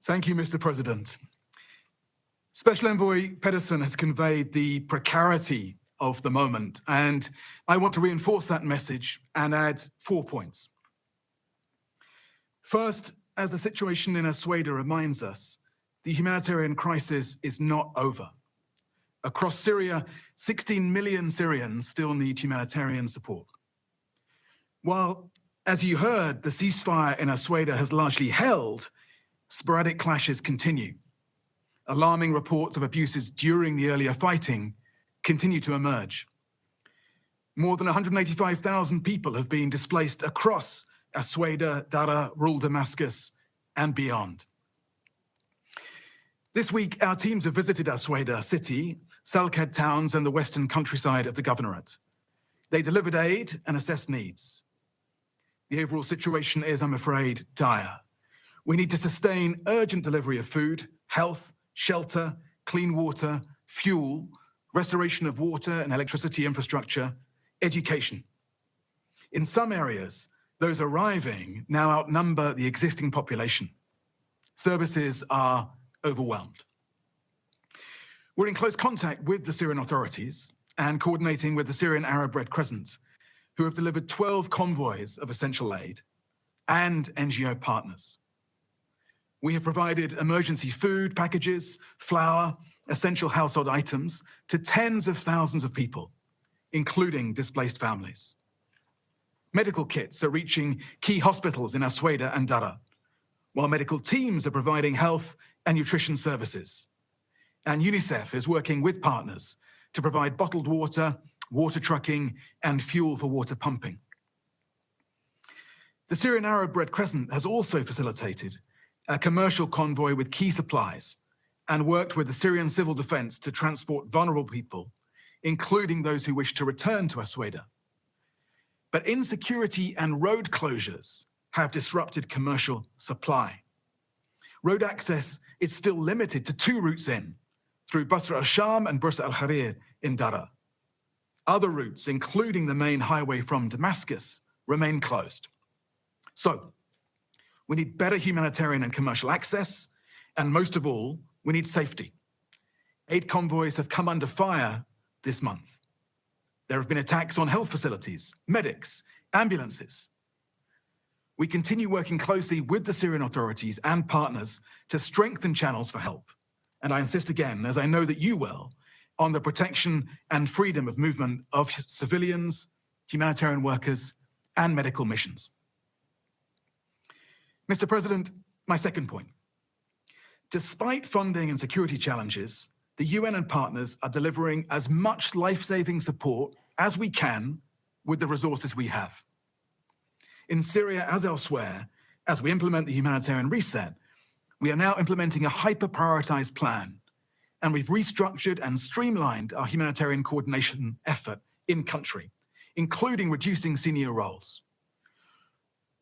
Thank you, Mr. President. Special Envoy Pedersen has conveyed the precarity of the moment, and I want to reinforce that message and add 4 points. First, as the situation in Sweida reminds us, the humanitarian crisis is not over. Across Syria, 16 million Syrians still need humanitarian support. While, as you heard, the ceasefire in Sweida has largely held, sporadic clashes continue. Alarming reports of abuses during the earlier fighting continue to emerge. More than 185,000 people have been displaced across Sweida, Dar'a, rural Damascus, and beyond. This week, our teams have visited Sweida city, Salkad towns, and the western countryside of the governorate. They delivered aid and assessed needs. The overall situation is, I'm afraid, dire. We need to sustain urgent delivery of food, health, shelter, clean water, fuel, restoration of water and electricity infrastructure, education. In some areas, those arriving now outnumber the existing population. Services are overwhelmed. We're in close contact with the Syrian authorities and coordinating with the Syrian Arab Red Crescent, who have delivered 12 convoys of essential aid, and NGO partners. We have provided emergency food packages, flour, essential household items to tens of thousands of people, including displaced families. Medical kits are reaching key hospitals in Sweida and Dar'a, while medical teams are providing health and nutrition services. And UNICEF is working with partners to provide bottled water, water trucking, and fuel for water pumping. The Syrian Arab Red Crescent has also facilitated a commercial convoy with key supplies and worked with the Syrian civil defense to transport vulnerable people, including those who wish to return to Sweida. But insecurity and road closures have disrupted commercial supply. Road access is still limited to 2 routes in, through Basra al-Sham and Bursa al-Kharir in Dar'a. Other routes, including the main highway from Damascus, remain closed. So, we need better humanitarian and commercial access, and most of all, we need safety. Aid convoys have come under fire this month. There have been attacks on health facilities, medics, ambulances. We continue working closely with the Syrian authorities and partners to strengthen channels for help. And I insist again, as I know that you will, on the protection and freedom of movement of civilians, humanitarian workers, and medical missions. Mr. President, my second point. Despite funding and security challenges, the UN and partners are delivering as much life-saving support as we can with the resources we have. In Syria, as elsewhere, as we implement the humanitarian reset, we are now implementing a hyper-prioritized plan, and we've restructured and streamlined our humanitarian coordination effort in-country, including reducing senior roles.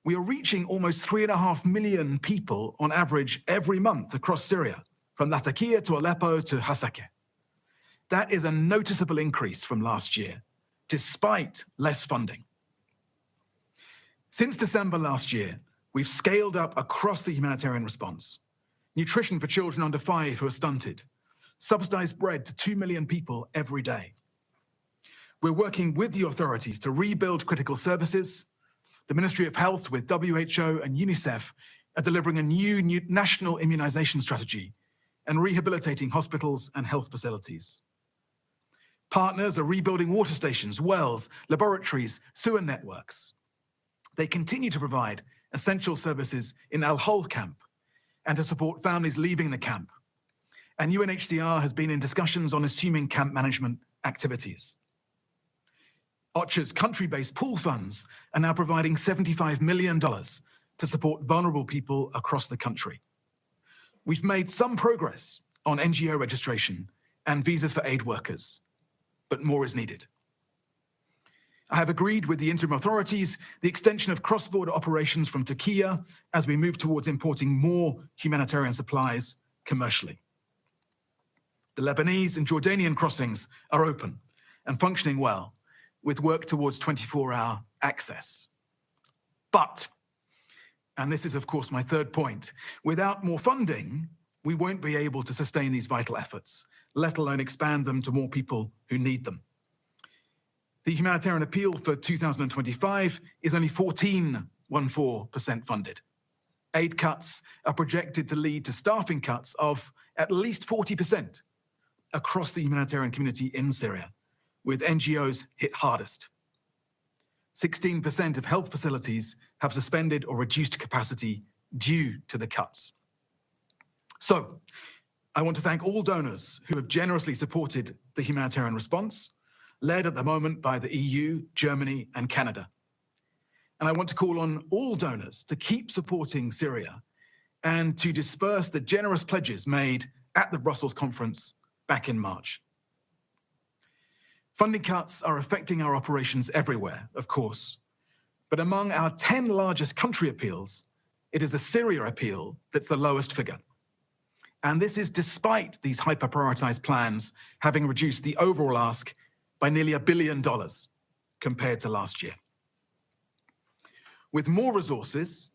We are reaching almost 3.5 million people on average every month across Syria, from Latakia to Aleppo to Hasakeh. That is a noticeable increase from last year, despite less funding. Since December last year, we've scaled up across the humanitarian response. Nutrition for children under 5 who are stunted, subsidized bread to 2 million people every day. We're working with the authorities to rebuild critical services. The Ministry of Health with WHO and UNICEF are delivering a new national immunization strategy and rehabilitating hospitals and health facilities. Partners are rebuilding water stations, wells, laboratories, sewer networks. They continue to provide essential services in Al-Hol camp and to support families leaving the camp. And UNHCR has been in discussions on assuming camp management activities. OCHA's country-based pool funds are now providing $75 million to support vulnerable people across the country. We've made some progress on NGO registration and visas for aid workers, but more is needed. I have agreed with the interim authorities the extension of cross-border operations from Turkey as we move towards importing more humanitarian supplies commercially. The Lebanese and Jordanian crossings are open and functioning well, with work towards 24-hour access. But And this is, of course, my third point. Without more funding, we won't be able to sustain these vital efforts, let alone expand them to more people who need them. The humanitarian appeal for 2025 is only 14% funded. Aid cuts are projected to lead to staffing cuts of at least 40% across the humanitarian community in Syria, with NGOs hit hardest. 16% of health facilities have suspended or reduced capacity due to the cuts. So, I want to thank all donors who have generously supported the humanitarian response, led at the moment by the EU, Germany, and Canada. And I want to call on all donors to keep supporting Syria and to disperse the generous pledges made at the Brussels conference back in March. Funding cuts are affecting our operations everywhere, of course, but among our 10 largest country appeals, it is the Syria appeal that's the lowest figure. And this is despite these hyper-prioritized plans having reduced the overall ask by nearly $1 billion compared to last year. With more resources,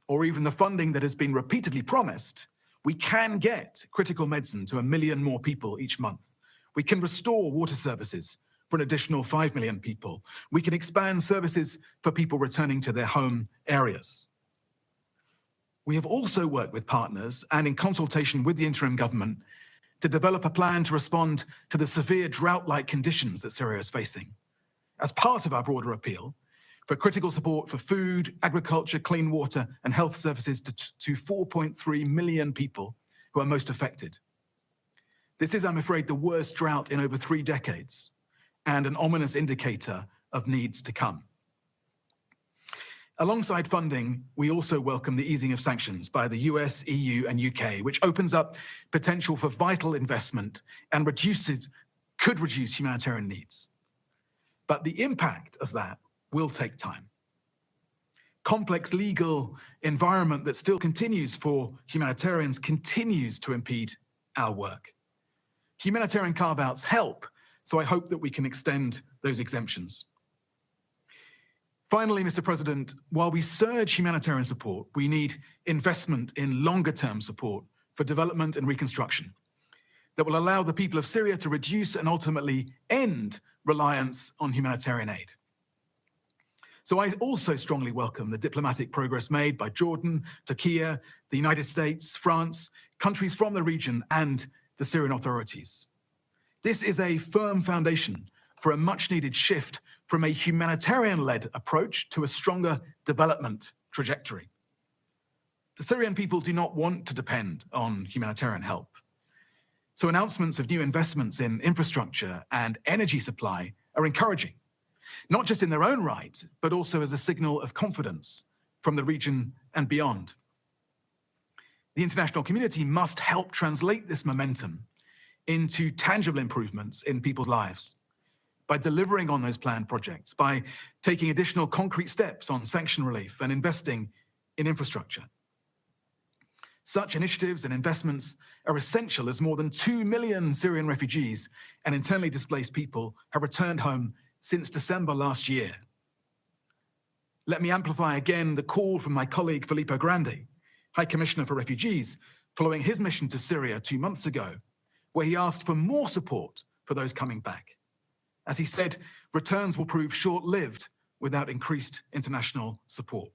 or even the funding that has been repeatedly promised, we can get critical medicine to 1 million more people each month. We can restore water services for an additional 5 million people. We can expand services for people returning to their home areas. We have also worked with partners and in consultation with the interim government to develop a plan to respond to the severe drought-like conditions that Syria is facing. As part of our broader appeal for critical support for food, agriculture, clean water, and health services to 4.3 million people who are most affected. This is, I'm afraid, the worst drought in over 3 decades and an ominous indicator of needs to come. Alongside funding, we also welcome the easing of sanctions by the US, EU, and UK, which opens up potential for vital investment and could reduce humanitarian needs. But the impact of that will take time. Complex legal environment that still continues for humanitarians continues to impede our work. Humanitarian carve-outs help, so I hope that we can extend those exemptions. Finally, Mr. President, while we surge humanitarian support, we need investment in longer-term support for development and reconstruction that will allow the people of Syria to reduce and ultimately end reliance on humanitarian aid. So I also strongly welcome the diplomatic progress made by Jordan, Turkey, the United States, France, countries from the region, and the Syrian authorities. This is a firm foundation for a much-needed shift from a humanitarian-led approach to a stronger development trajectory. The Syrian people do not want to depend on humanitarian help. So announcements of new investments in infrastructure and energy supply are encouraging, not just in their own right, but also as a signal of confidence from the region and beyond. The international community must help translate this momentum into tangible improvements in people's lives by delivering on those planned projects, by taking additional concrete steps on sanction relief and investing in infrastructure. Such initiatives and investments are essential as more than 2 million Syrian refugees and internally displaced people have returned home since December last year. Let me amplify again the call from my colleague Filippo Grandi, High Commissioner for Refugees, following his mission to Syria 2 months ago, where he asked for more support for those coming back. As he said, returns will prove short-lived without increased international support.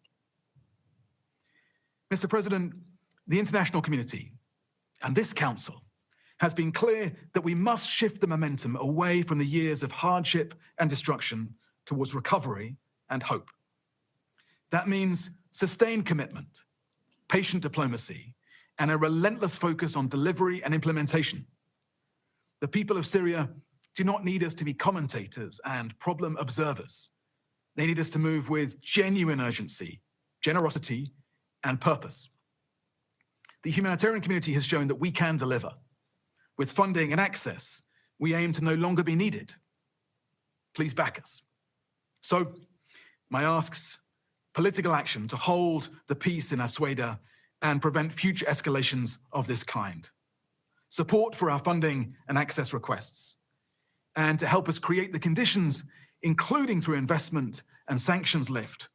Mr. President, the international community and this Council has been clear that we must shift the momentum away from the years of hardship and destruction towards recovery and hope. That means sustained commitment, patient diplomacy, and a relentless focus on delivery and implementation. The people of Syria do not need us to be commentators and problem observers. They need us to move with genuine urgency, generosity, and purpose. The humanitarian community has shown that we can deliver. With funding and access, we aim to no longer be needed. Please back us. So, my asks, political action to hold the peace in Sweida and prevent future escalations of this kind. Support for our funding and access requests, and to help us create the conditions, including through investment and sanctions lift,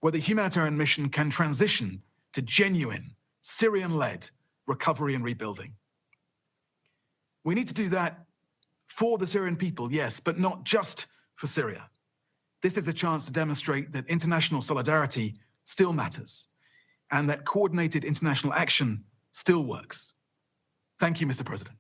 where the humanitarian mission can transition to genuine, Syrian-led recovery and rebuilding. We need to do that for the Syrian people, yes, but not just for Syria. This is a chance to demonstrate that international solidarity still matters and that coordinated international action still works. Thank you, Mr. President.